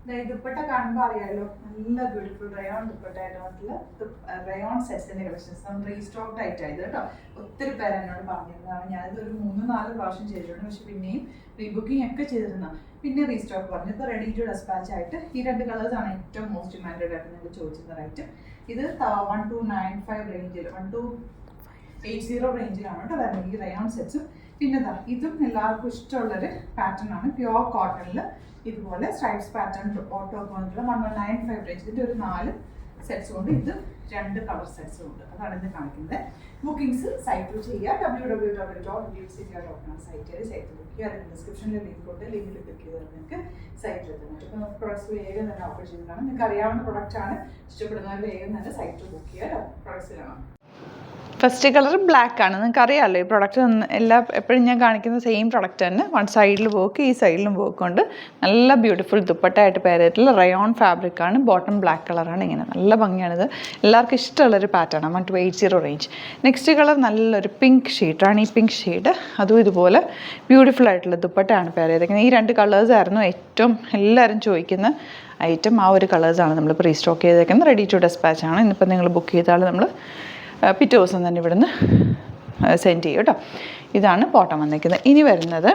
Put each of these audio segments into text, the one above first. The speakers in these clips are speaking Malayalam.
ദുപ്പട്ട കാണുമ്പോൾ അറിയാലോ, നല്ല ബ്യൂട്ടിഫുൾ റയോൺ ദുപ്പട്ട ആയിട്ട് വന്നിട്ടുള്ള റയോൺ സെറ്റ്സിന്റെ കളക്ഷൻസ് നമ്മൾ റീസ്റ്റോക്ഡ് ആയിട്ടായത് കേട്ടോ. ഒത്തിരി പേര് എന്നോട് പറഞ്ഞിരുന്നതാണ്. ഞാനിത് ഒരു 3-4 പ്രാവശ്യം ചെയ്തിട്ടുണ്ട്, പക്ഷെ പിന്നെയും റീബുക്കിംഗ് ഒക്കെ ചെയ്തിരുന്ന പിന്നെ റീസ്റ്റോക്ക് പറഞ്ഞു. ഇപ്പോൾ റെഡി ടു ഡെസ്പാച്ച് ആയിട്ട് ഈ 2 കളേഴ്സാണ് ഏറ്റവും മോസ്റ്റ് ഡിമാൻഡഡ് ആയിട്ട് നിങ്ങൾ ചോദിച്ചിരുന്ന റൈറ്റ്. ഇത് 1295 റേഞ്ചിൽ 1280 റേഞ്ചിലാണ് കേട്ടോ വരുന്നത് ഈ റയോൺ സെറ്റ്സും. പിന്നെ ഇതും എല്ലാവർക്കും ഇഷ്ടമുള്ളൊരു പാറ്റേൺ ആണ്. പ്യുവർ കോട്ടണിൽ ഇതുപോലെ സ്ട്രൈപ്സ് പാറ്റേൺ ഓട്ടോ പോയിട്ടുള്ള 1195 റേഞ്ച്. ഇതിൻ്റെ ഒരു 4 സെറ്റ്സും ഉണ്ട്. ഇത് 2 കളർ സെറ്റ്സും ഉണ്ട്. അതാണ് ഇത് കാണിക്കുന്നത്. ബുക്കിംഗ്സ് സൈറ്റ് ചെയ്യുക. www.beautycity.com സൈറ്റ് ബുക്ക് ചെയ്യുക. അതിന് ഡിസ്ക്രിപ്ഷനിൽ ലിങ്ക് ഉണ്ട്. ലിങ്കിൽ ക്ലിക്ക് ചെയ്താൽ നിങ്ങൾക്ക് സൈറ്റിൽ എത്തുന്നുണ്ട്. ഇപ്പോൾ നമുക്ക് പ്രൊഡക്ട്സ് വേഗം തന്നെ ഓഫർ ചെയ്തതാണ്. നിങ്ങൾക്ക് അറിയാവുന്ന പ്രൊഡക്റ്റ് ആണ്. ഇഷ്ടപ്പെടുന്നവർ വേഗം തന്നെ സൈറ്റ് ബുക്ക് ചെയ്യുക. പ്രൊഡക്ട്സ് കാണാം. ഫസ്റ്റ് കളർ ബ്ലാക്ക് ആണ്. നിങ്ങൾക്ക് അറിയാമല്ലോ ഈ പ്രൊഡക്റ്റ് എപ്പോഴും ഞാൻ കാണിക്കുന്ന സെയിം പ്രൊഡക്റ്റ് തന്നെ. വൺ സൈഡിൽ വർക്ക്, ഈ സൈഡിലും വർക്ക് ഉണ്ട്. നല്ല ബ്യൂട്ടിഫുൾ ദുപ്പട്ടയായിട്ട് പെയർ ചെയ്തിട്ടുള്ള റയോൺ ഫാബ്രിക് ആണ്. ബോട്ടം ബ്ലാക്ക് കളറാണ്. ഇങ്ങനെ നല്ല ഭംഗിയാണിത്. എല്ലാവർക്കും ഇഷ്ടമുള്ളൊരു പാറ്റേൺ ആണ്. 1280 റേഞ്ച്. നെക്സ്റ്റ് കളർ നല്ലൊരു പിങ്ക് ഷെയ്ഡ്, റാണി പിങ്ക് ഷെയ്ഡ്. അതും ഇതുപോലെ ബ്യൂട്ടിഫുൾ ആയിട്ടുള്ള ദുപ്പട്ടയാണ് പെയർ ചെയ്തിരിക്കുന്നത്. ഈ 2 കളേഴ്സായിരുന്നു ഏറ്റവും എല്ലാവരും ചോദിക്കുന്ന ഐറ്റം. ആ ഒരു കളേഴ്സാണ് നമ്മളിപ്പോൾ റീസ്റ്റോക്ക് ചെയ്തേക്കുന്നത്. റെഡി ടു ഡെസ്പാച്ച് ആണ്. ഇന്നിപ്പോൾ നിങ്ങൾ ബുക്ക് ചെയ്താൽ നമ്മൾ പിറ്റേ ദിവസം തന്നെ ഇവിടുന്ന് സെൻഡ് ചെയ്യും കേട്ടോ. ഇതാണ് ബോട്ടം വന്നിരിക്കുന്നത്. ഇനി വരുന്നത്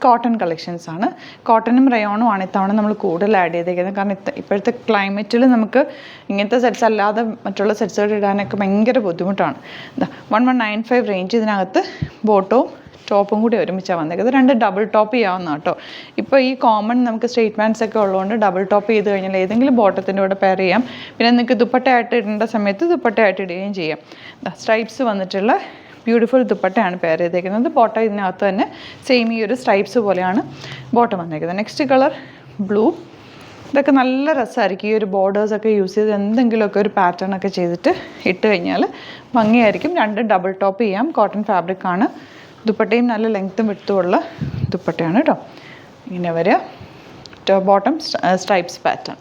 കോട്ടൺ കളക്ഷൻസ് ആണ്. കോട്ടണും റയോണും ആണ് ഇത്തവണ നമ്മൾ കൂടുതൽ ആഡ് ചെയ്തേക്കുന്നത്. കാരണം ഇപ്പോഴത്തെ ക്ലൈമറ്റിൽ നമുക്ക് ഇങ്ങനത്തെ സെറ്റ്സ് അല്ലാതെ മറ്റുള്ള സെറ്റ്സുകൾ ഇടാനൊക്കെ ഭയങ്കര ബുദ്ധിമുട്ടാണ്. 1195 റേഞ്ച്. ഇതിനകത്ത് ബോട്ടവും ടോപ്പും കൂടി ഒരുമിച്ചാണ് വന്നേക്കുന്നത്. 2 ഡബിൾ ടോപ്പ് ചെയ്യാവുന്ന കേട്ടോ. ഇപ്പോൾ ഈ കോമൺ നമുക്ക് സ്ട്രേറ്റ് പാൻസ് ഒക്കെ ഉള്ളതുകൊണ്ട് ഡബിൾ ടോപ്പ് ചെയ്ത് കഴിഞ്ഞാൽ ഏതെങ്കിലും ബോട്ടത്തിൻ്റെ കൂടെ പെയർ ചെയ്യാം. പിന്നെ നിങ്ങൾക്ക് ദുപ്പട്ടയായിട്ട് ഇടേണ്ട സമയത്ത് ദുപ്പട്ടയായിട്ട് ഇടുകയും ചെയ്യാം. സ്ട്രൈപ്സ് വന്നിട്ടുള്ള ബ്യൂട്ടിഫുൾ ദുപ്പട്ടയാണ് പെയർ ചെയ്തേക്കുന്നത്. ബോട്ടം ഇതിനകത്ത് തന്നെ സെയിം ഈ ഒരു സ്ട്രൈപ്സ് പോലെയാണ് ബോട്ടം വന്നേക്കുന്നത്. Next colour blue. ഇതൊക്കെ നല്ല രസമായിരിക്കും. ഈ ഒരു ബോർഡേഴ്സൊക്കെ യൂസ് ചെയ്ത് എന്തെങ്കിലുമൊക്കെ ഒരു പാറ്റേൺ ഒക്കെ ചെയ്തിട്ട് ഇട്ട് കഴിഞ്ഞാൽ ഭംഗിയായിരിക്കും. 2 ഡബിൾ ടോപ്പ് ചെയ്യാം. കോട്ടൺ ഫാബ്രിക് ആണ്. ദുപ്പട്ടയും നല്ല ലെങ്ത്തും വിട്ടുമുള്ള ദുപ്പട്ടയാണ് കേട്ടോ. ഇങ്ങനെ വരിക. Bottom stripes pattern.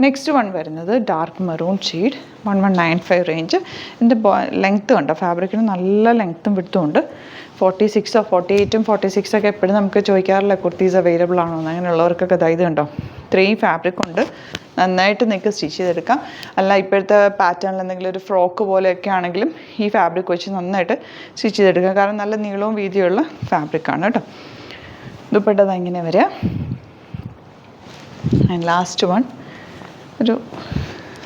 Next one വരുന്നത് ഡാർക്ക് മെറൂൺ ഷെയ്ഡ്. 1195 റേഞ്ച്. ഇതിൻ്റെ ലെങ്ത്ത് കണ്ടോ, ഫാബ്രിക്കിന് നല്ല ലെങ്ത്തും വിട്ടുമുണ്ട്. 46 48 46 ഒക്കെ എപ്പോഴും നമുക്ക് ചോദിക്കാറില്ല കുർത്തീസ് അവൈലബിൾ ആണോ എന്ന്. അങ്ങനെയുള്ളവർക്കൊക്കെ ഇത് കണ്ടോ, ഇത്രയും ഫാബ്രിക് ഉണ്ട്. നന്നായിട്ട് നിങ്ങൾക്ക് സ്റ്റിച്ച് ചെയ്തെടുക്കാം. അല്ല ഇപ്പോഴത്തെ പാറ്റേണിൽ എന്തെങ്കിലും ഒരു ഫ്രോക്ക് പോലെയൊക്കെ ആണെങ്കിലും ഈ ഫാബ്രിക് വെച്ച് നന്നായിട്ട് സ്റ്റിച്ച് ചെയ്തെടുക്കാം. കാരണം നല്ല നീളവും വീതിയുള്ള ഫാബ്രിക്കാണ് കേട്ടോ. ദുപ്പട്ട ഇങ്ങനെ വരിക. ആൻഡ് ലാസ്റ്റ് വൺ ഒരു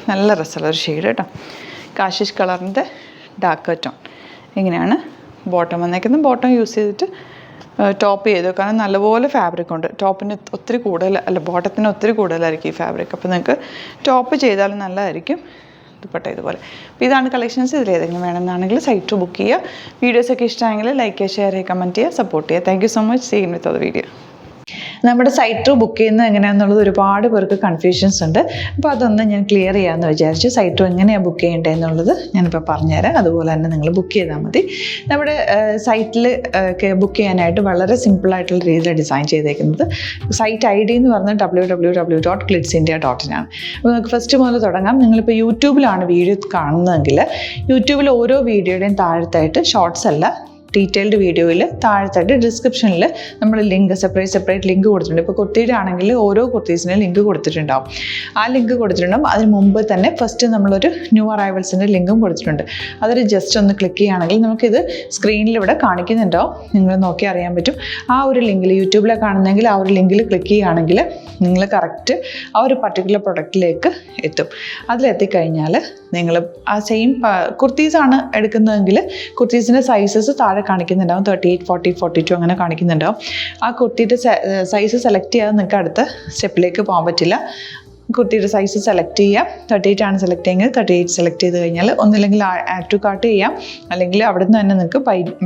നല്ല രസമുള്ള ഒരു ഷെയ്ഡ് കേട്ടോ. കാഷിഷ് കളറിൻ്റെ ഡാർക്ക് ടോൺ. ഇങ്ങനെയാണ് ബോട്ടം വന്നേക്കുന്നത്. ബോട്ടം യൂസ് ചെയ്തിട്ട് ടോപ്പ് ചെയ്തു. കാരണം നല്ലപോലെ ഫാബ്രിക് ഉണ്ട്. ടോപ്പിന് ഒത്തിരി കൂടുതൽ ബോട്ടത്തിന് ഒത്തിരി കൂടുതലായിരിക്കും ഈ ഫാബ്രിക്. അപ്പോൾ നിങ്ങൾക്ക് ടോപ്പ് ചെയ്താലും നല്ലതായിരിക്കും. ദുപ്പട്ട ഇതുപോലെ. അപ്പോൾ ഇതാണ് കളക്ഷൻസ്. ഇതിലേതെങ്കിലും വേണമെന്നാണെങ്കിൽ സൈറ്റ് ബുക്ക് ചെയ്യുക. വീഡിയോസൊക്കെ ഇഷ്ടമായെങ്കിൽ ലൈക്ക് ചെയ്യുക, ഷെയർ ചെയ്യുക, കമൻറ്റ് ചെയ്യുക, സപ്പോർട്ട് ചെയ്യുക. Thank you so much. See you with the video. നമ്മുടെ സൈറ്റ് ബുക്ക് ചെയ്യുന്നത് എങ്ങനെയാണെന്നുള്ളത് ഒരുപാട് പേർക്ക് കൺഫ്യൂഷൻസ് ഉണ്ട്. അപ്പോൾ അതൊന്ന് ഞാൻ ക്ലിയർ ചെയ്യാമെന്ന് വിചാരിച്ചു. സൈറ്റ് എങ്ങനെയാണ് ബുക്ക് ചെയ്യേണ്ടത് എന്നുള്ളത് ഞാനിപ്പോൾ പറഞ്ഞുതരാം. അതുപോലെ തന്നെ നിങ്ങൾ ബുക്ക് ചെയ്താൽ മതി. നമ്മുടെ സൈറ്റിൽ ബുക്ക് ചെയ്യാനായിട്ട് വളരെ സിമ്പിളായിട്ടുള്ള രീതിയിൽ ഡിസൈൻ ചെയ്തേക്കുന്നത്. സൈറ്റ് ID എന്ന് പറഞ്ഞാൽ www.glitzindia.in ആണ്. അപ്പോൾ നമുക്ക് ഫസ്റ്റ് മുതൽ തുടങ്ങാം. നിങ്ങളിപ്പോൾ യൂട്യൂബിലാണ് വീഡിയോ കാണുന്നതെങ്കിൽ യൂട്യൂബിൽ ഓരോ വീഡിയോയുടെയും താഴത്തായിട്ട് ഷോർട്സ് അല്ല, ഡീറ്റെയിൽഡ് വീഡിയോയിൽ താഴത്തായിട്ട് ഡിസ്ക്രിപ്ഷനിൽ നമ്മൾ ലിങ്ക് സെപ്പറേറ്റ് ലിങ്ക് കൊടുത്തിട്ടുണ്ട്. ഇപ്പോൾ കുർത്തിയുടെ ആണെങ്കിൽ ഓരോ കുർത്തീസിന് ലിങ്ക് കൊടുത്തിട്ടുണ്ടാവും. ആ ലിങ്ക് കൊടുത്തിട്ടുണ്ടാവും. അതിന് മുമ്പ് തന്നെ ഫസ്റ്റ് നമ്മളൊരു ന്യൂ അറൈവൽസിൻ്റെ ലിങ്കും കൊടുത്തിട്ടുണ്ട്. അതൊരു ജസ്റ്റ് ഒന്ന് ക്ലിക്ക് ചെയ്യുകയാണെങ്കിൽ നമുക്കിത് സ്ക്രീനിൽ ഇവിടെ കാണിക്കുന്നുണ്ടാവും. നിങ്ങൾ നോക്കി അറിയാൻ പറ്റും. ആ ഒരു ലിങ്കിൽ യൂട്യൂബിലെ കാണുന്നെങ്കിൽ ആ ഒരു ലിങ്കിൽ ക്ലിക്ക് ചെയ്യുകയാണെങ്കിൽ നിങ്ങൾ കറക്റ്റ് ആ ഒരു പർട്ടിക്കുലർ പ്രൊഡക്റ്റിലേക്ക് എത്തും. അതിലെത്തിക്കഴിഞ്ഞാൽ നിങ്ങൾ ആ സെയിം കുർത്തീസാണ് എടുക്കുന്നതെങ്കിൽ കുർത്തീസിൻ്റെ സൈസസ് താഴെ കാണിക്കുന്നുണ്ടാവും. 38 40 42 അങ്ങനെ കാണിക്കുന്നുണ്ടാവും. ആ കുർത്തിയുടെ സൈസ് സെലക്ട് ചെയ്യാതെ നിങ്ങൾക്ക് അടുത്ത സ്റ്റെപ്പിലേക്ക് പോകാൻ പറ്റില്ല. കുർത്തിയുടെ സൈസ് സെലക്ട് ചെയ്യാം. 38 ആണ് സെലക്ട് ചെയ്യുന്നത്. 38 സെലക്ട് ചെയ്ത് കഴിഞ്ഞാൽ ഒന്നില്ലെങ്കിൽ ആഡ് ടു കാർട്ട് ചെയ്യാം, അല്ലെങ്കിൽ അവിടെ നിന്ന് തന്നെ നിങ്ങൾക്ക്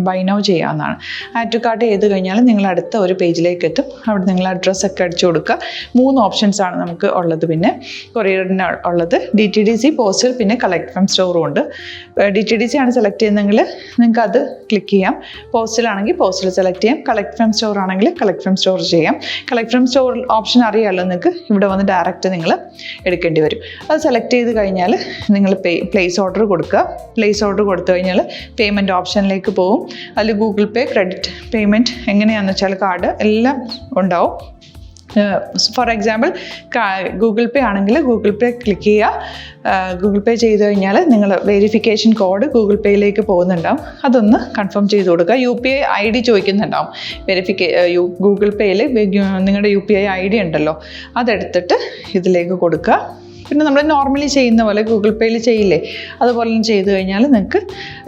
ബൈ നൗ ചെയ്യാവുന്നതാണ്. ആഡ് ടു കാർട്ട് ചെയ്ത് കഴിഞ്ഞാൽ നിങ്ങൾ അടുത്ത ഒരു പേജിലേക്ക് എത്തും. അവിടെ നിങ്ങൾ അഡ്രസ്സൊക്കെ അടിച്ചു കൊടുക്കുക. 3 ഓപ്ഷൻസാണ് നമുക്ക് ഉള്ളത്. പിന്നെ കൊറിയറിന് ഉള്ളത് DTDC, പോസ്റ്റൽ, പിന്നെ കളക്ട് ഫ്രം സ്റ്റോറും ഉണ്ട്. DTDC ആണ് സെലക്ട് ചെയ്യുന്നതെങ്കിൽ നിങ്ങൾക്ക് അത് ക്ലിക്ക് ചെയ്യാം. പോസ്റ്റലാണെങ്കിൽ പോസ്റ്റൽ സെലക്ട് ചെയ്യാം. കളക്ട് ഫ്രം സ്റ്റോർ ആണെങ്കിൽ കളക്ട് ഫ്രം സ്റ്റോർ ചെയ്യാം. കളക്ട് ഫ്രം സ്റ്റോർ ഓപ്ഷൻ അറിയാമല്ലോ നിങ്ങൾക്ക്. ഇവിടെ വന്ന് ഡയറക്റ്റ് നിങ്ങൾ എടുക്കേണ്ടി വരും. അത് സെലക്ട് ചെയ്ത് കഴിഞ്ഞാൽ നിങ്ങൾ പ്ലേസ് ഓർഡർ കൊടുക്കുക. പ്ലേസ് ഓർഡർ കൊടുത്തു കഴിഞ്ഞാൽ പേയ്മെൻറ്റ് ഓപ്ഷനിലേക്ക് പോകും. അതിൽ ഗൂഗിൾ പേ, ക്രെഡിറ്റ് പേയ്മെൻറ്റ് എങ്ങനെയാണെന്ന് വെച്ചാൽ കാർഡ് എല്ലാം ഉണ്ടാവും. ഫോർ എക്സാമ്പിൾ ഗൂഗിൾ പേ ആണെങ്കിൽ ഗൂഗിൾ പേ ക്ലിക്ക് ചെയ്യുക. ഗൂഗിൾ പേ ചെയ്ത് കഴിഞ്ഞാൽ നിങ്ങൾ വെരിഫിക്കേഷൻ കോഡ് ഗൂഗിൾ പേയിലേക്ക് പോകുന്നുണ്ടാവും. അതൊന്ന് കൺഫേം ചെയ്ത് കൊടുക്കുക. UPI ID ചോദിക്കുന്നുണ്ടാവും. ഗൂഗിൾ പേയിൽ നിങ്ങളുടെ UPI ID ഉണ്ടല്ലോ, അതെടുത്തിട്ട് ഇതിലേക്ക് കൊടുക്കുക. പിന്നെ നമ്മൾ നോർമലി ചെയ്യുന്ന പോലെ ഗൂഗിൾ പേയിൽ ചെയ്യില്ലേ, അതുപോലെ ചെയ്ത് കഴിഞ്ഞാൽ നിങ്ങൾക്ക്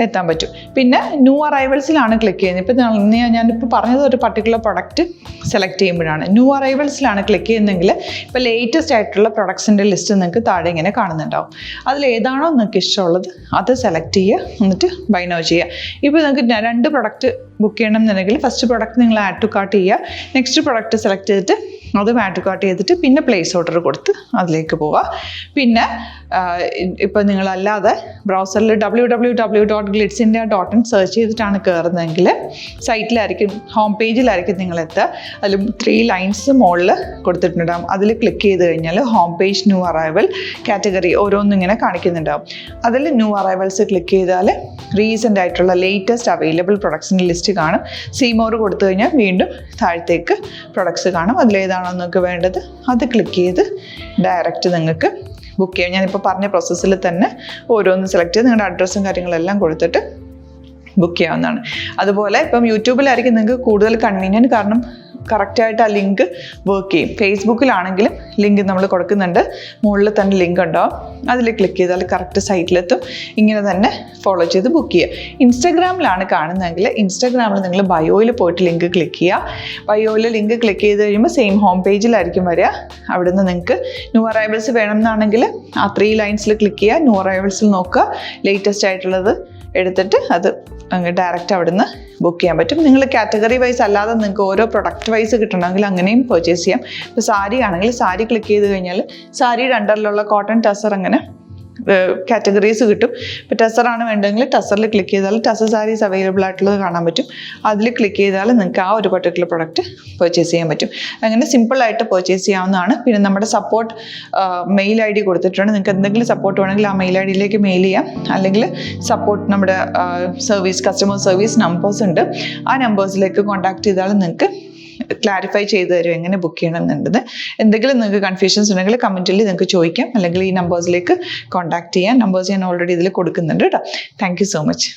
എത്താൻ പറ്റും. പിന്നെ ന്യൂ അറൈവൽസിലാണ് ക്ലിക്ക് ചെയ്യുന്നത്. ഇപ്പോൾ ഞാനിപ്പോൾ പറഞ്ഞത് ഒരു പർട്ടിക്കുലർ പ്രൊഡക്റ്റ് സെലക്ട് ചെയ്യുമ്പോഴാണ്. ന്യൂ അറൈവൽസിലാണ് ക്ലിക്ക് ചെയ്യുന്നതെങ്കിൽ ഇപ്പോൾ ലേറ്റസ്റ്റ് ആയിട്ടുള്ള പ്രൊഡക്ട്സിൻ്റെ ലിസ്റ്റ് നിങ്ങൾക്ക് താഴെ ഇങ്ങനെ കാണുന്നുണ്ടാവും. അതിലേതാണോ നിങ്ങൾക്ക് ഇഷ്ടമുള്ളത് അത് സെലക്ട് ചെയ്യുക, എന്നിട്ട് ബൈ നൗ ചെയ്യുക. ഇപ്പോൾ നിങ്ങൾക്ക് 2 പ്രൊഡക്റ്റ് ബുക്ക് ചെയ്യണം എന്നുണ്ടെങ്കിൽ ഫസ്റ്റ് പ്രൊഡക്റ്റ് നിങ്ങൾ ആഡ് ടു കാർട്ട് ചെയ്യുക. നെക്സ്റ്റ് പ്രൊഡക്റ്റ് സെലക്ട് ചെയ്തിട്ട് അതും ആഡ് ടു കാർട്ട് ചെയ്തിട്ട് പിന്നെ പ്ലേസ് ഓർഡർ കൊടുത്ത് അതിലേക്ക് പോവുക. പിന്നെ ഇപ്പോൾ നിങ്ങളല്ലാതെ ബ്രൗസറിൽ www.glitzindia.in സെർച്ച് ചെയ്തിട്ടാണ് കയറുന്നതെങ്കിൽ സൈറ്റിലായിരിക്കും, ഹോം പേജിലായിരിക്കും നിങ്ങളെത്തുക. അതിൽ 3 ലൈൻസ് മുകളിൽ കൊടുത്തിട്ടുണ്ടാകും. അതിൽ ക്ലിക്ക് ചെയ്ത് കഴിഞ്ഞാൽ home page new arrival category ഓരോന്നും ഇങ്ങനെ കാണിക്കുന്നുണ്ടാവും. അതിൽ ന്യൂ അറൈവൽസ് ക്ലിക്ക് ചെയ്താൽ റീസെൻ്റ് ആയിട്ടുള്ള ലേറ്റസ്റ്റ് അവൈലബിൾ പ്രൊഡക്ട്സിൻ്റെ ലിസ്റ്റ് കാണും. സീമോർ കൊടുത്തു കഴിഞ്ഞാൽ വീണ്ടും താഴത്തേക്ക് പ്രൊഡക്ട്സ് കാണും. അതിലേതാണോ നിങ്ങൾക്ക് വേണ്ടത് അത് ക്ലിക്ക് ചെയ്ത് ഡയറക്റ്റ് നിങ്ങൾക്ക് ബുക്ക് ചെയ്യാം. ഞാനിപ്പോൾ പറഞ്ഞ പ്രോസസ്സിൽ തന്നെ ഓരോന്ന് സെലക്ട് ചെയ്ത് നിങ്ങളുടെ അഡ്രസ്സും കാര്യങ്ങളെല്ലാം കൊടുത്തിട്ട് ബുക്ക് ചെയ്യാവുന്നതാണ്. അതുപോലെ ഇപ്പം യൂട്യൂബിലായിരിക്കും നിങ്ങൾക്ക് കൂടുതൽ കൺവീനിയൻറ്റ്, കാരണം കറക്റ്റായിട്ട് ആ ലിങ്ക് വർക്ക് ചെയ്യും. ഫേസ്ബുക്കിലാണെങ്കിലും ലിങ്ക് നമ്മൾ കൊടുക്കുന്നുണ്ട്, മുകളിൽ തന്നെ ലിങ്ക് ഉണ്ടാവും. അതിൽ ക്ലിക്ക് ചെയ്താൽ കറക്റ്റ് സൈറ്റിലെത്തും. ഇങ്ങനെ തന്നെ ഫോളോ ചെയ്ത് ബുക്ക് ചെയ്യുക. ഇൻസ്റ്റാഗ്രാമിലാണ് കാണുന്നതെങ്കിൽ ഇൻസ്റ്റാഗ്രാമിൽ നിങ്ങൾ ബയോയിൽ പോയിട്ട് ലിങ്ക് ക്ലിക്ക് ചെയ്യുക. ബയോയിൽ ലിങ്ക് ക്ലിക്ക് ചെയ്ത് കഴിയുമ്പോൾ സെയിം ഹോം പേജിലായിരിക്കും വരിക. അവിടുന്ന് നിങ്ങൾക്ക് ന്യൂ അറൈവൽസ് വേണമെന്നാണെങ്കിൽ ആ 3 ലൈൻസിൽ ക്ലിക്ക് ചെയ്യുക. ന്യൂ അറൈവൽസിൽ നോക്കുക, ലേറ്റസ്റ്റ് ആയിട്ടുള്ളത് എടുത്തിട്ട് അത് അങ്ങ് ഡയറക്റ്റ് അവിടുന്ന് ബുക്ക് ചെയ്യാൻ പറ്റും. നിങ്ങൾ കാറ്റഗറി വൈസ് അല്ലാതെ നിങ്ങൾക്ക് ഓരോ പ്രൊഡക്റ്റ് വൈസ് കിട്ടണമെങ്കിൽ അങ്ങനെയും പർച്ചേസ് ചെയ്യാം. ഇപ്പോൾ സാരി ആണെങ്കിൽ സാരി ക്ലിക്ക് ചെയ്ത് കഴിഞ്ഞാൽ സാരിയുടെ അണ്ടറിലുള്ള കോട്ടൺ ടസർ അങ്ങനെ കാറ്റഗറീസ് കിട്ടും. ഇപ്പോൾ ടസറാണ് വേണ്ടതെങ്കിൽ ടസറിൽ ക്ലിക്ക് ചെയ്താൽ ടസർ സാരീസ് അവൈലബിൾ ആയിട്ടുള്ളത് കാണാൻ പറ്റും. അതിൽ ക്ലിക്ക് ചെയ്താൽ നിങ്ങൾക്ക് ആ ഒരു പർട്ടിക്കുലർ പ്രൊഡക്റ്റ് പർച്ചേസ് ചെയ്യാൻ പറ്റും. അങ്ങനെ സിമ്പിളായിട്ട് പർച്ചേസ് ചെയ്യാവുന്നതാണ്. പിന്നെ നമ്മുടെ സപ്പോർട്ട് മെയിൽ ID കൊടുത്തിട്ടുണ്ട്. നിങ്ങൾക്ക് എന്തെങ്കിലും സപ്പോർട്ട് വേണമെങ്കിൽ ആ മെയിൽ IDയിലേക്ക് മെയിൽ ചെയ്യാം. അല്ലെങ്കിൽ സപ്പോർട്ട് നമ്മുടെ കസ്റ്റമർ സർവീസ് നമ്പേഴ്സ് ഉണ്ട്. ആ നമ്പേഴ്സിലേക്ക് കോൺടാക്ട് ചെയ്താൽ നിങ്ങൾക്ക് ക്ലാരിഫൈ ചെയ്ത് തരും എങ്ങനെ ബുക്ക് ചെയ്യണം എന്നുള്ളത്. എന്തെങ്കിലും നിങ്ങൾക്ക് കൺഫ്യൂഷൻസ് ഉണ്ടെങ്കിൽ കമൻറ്റിൽ നിങ്ങൾക്ക് ചോദിക്കാം, അല്ലെങ്കിൽ ഈ നമ്പേഴ്സിലേക്ക് കോൺടാക്ട് ചെയ്യാം. നമ്പേഴ്സ് ഞാൻ ഓൾറെഡി ഇതിൽ കൊടുക്കുന്നുണ്ട് കേട്ടോ. Thank you so much.